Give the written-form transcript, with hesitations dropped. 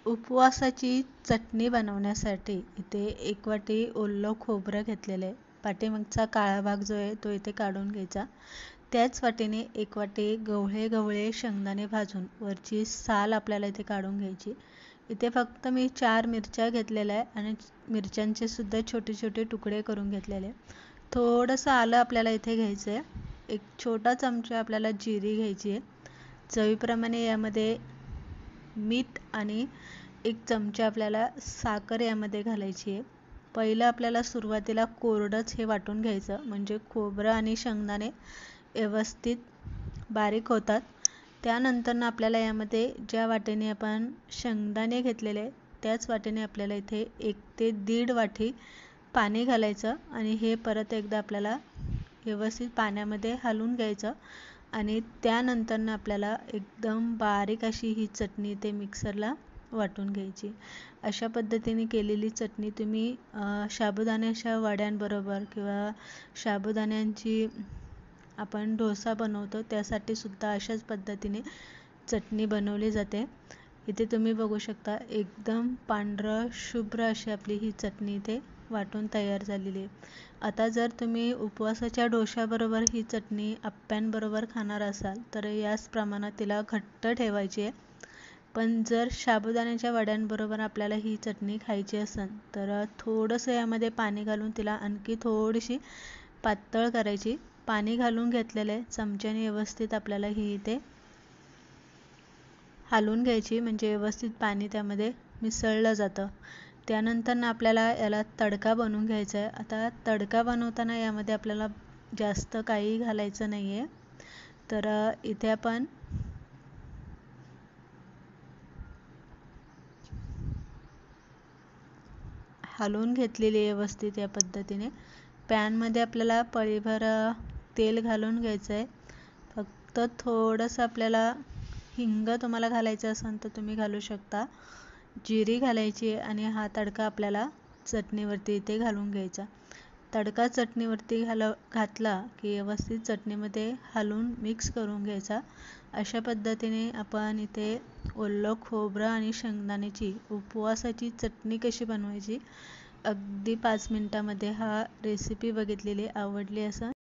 उपवासाची चटणी बनवण्यासाठी इथे 1 वाटी ओलं खोबरं घेतलेलं आहे. पाठीमागचा काळा भाग जो आहे तो इथे काढून घ्यायचा. त्याच वाटीने 1 वाटी गवळे गवळे शेंगदाणे भाजून वरची साल आपल्याला इथे काढून घ्यायची. इथे फक्त मी 4 मिरच्या घेतलेल्या आहे आणि मिरच्यांचे सुद्धा छोटे छोटे तुकडे करून घेतलेले. थोडंसं आलं आपल्याला इथे घ्यायचं आहे. एक छोटा चमचा आपल्याला जिरी घ्यायची आहे. चवीप्रमाणे यामध्ये मीठ आणि 1 चमचा आपल्याला साखर यामध्ये घालायची आहे. पहिलं आपल्याला सुरुवातीला कोरडंच हे वाटून घ्यायचं, म्हणजे खोबरं आणि शेंगदाणे व्यवस्थित बारीक होतात. त्यानंतर आपल्याला यामध्ये ज्या वाटीने आपण शेंगदाणे घेतलेले त्याच वाटीने आपल्याला इथे 1 ते 1.5 वाटी पाणी घालायचं आणि हे परत एकदा आपल्याला व्यवस्थित पाण्यामध्ये हलवून घ्यायचं आणि त्यानंतर आपल्याला एकदम बारीक अशी ही चटणी ते मिक्सरला वाटून घ्यायची. अशा पद्धतीने केलेली चटणी तुम्ही साबुदाण्याच्या वड्यांबरोबर किंवा साबुदाण्यांची आपण डोसा बनवतो त्यासाठी सुद्धा अशाच पद्धतीने चटणी बनवली जाते. इथे तुम्ही बघू शकता एकदम पांढरं शुभ्र अशी आपली ही चटणी इथे वाटून तयार झालेली आहे. आता जर तुम्ही उपवासाच्या डोश्याबरोबर ही चटणी आप्प्यांबरोबर खाणार असाल तर याच प्रमाणात तिला घट्ट ठेवायची आहे. पण जर साबुदाण्याच्या वड्यांबरोबर आपल्याला ही चटणी खायची असेल तर थोडंसं यामध्ये पाणी घालून तिला आणखी थोडीशी पातळ करायची. पाणी घालून घेतलेले चमच्याने व्यवस्थित आपल्याला ही इथे हलवून घ्यायची, म्हणजे व्यवस्थित पाणी त्यामध्ये मिसळलं जातं. त्यानंतर आपल्याला याला तडका बनवून घ्यायचा आहे. आता तडका बनवताना यामध्ये आपल्याला जास्त काही घालायचं नाही आहे. तर इथे आपण हलवून घेतलेली व्यवस्थित या पद्धतीने. पॅनमध्ये आपल्याला पळीभर तेल घालून घ्यायचं आहे. फक्त थोडंसं आपल्याला हिंग तुम्हाला घालायचं असेल तर तुम्ही घालू शकता. जिरी घालायची आणि हा तडका आपल्याला चटणीवरती इथे घालून घ्यायचा. तडका चटणीवरती घातला की व्यवस्थित चटणीमध्ये हलवून मिक्स करून घ्यायचा. अशा पद्धतीने आपण इथे ओलं खोबरं आणि शेंगदाण्याची उपवासाची चटणी कशी बनवायची अगदी 5 मिनिटामध्ये हा रेसिपी बघितलेली आवडली असं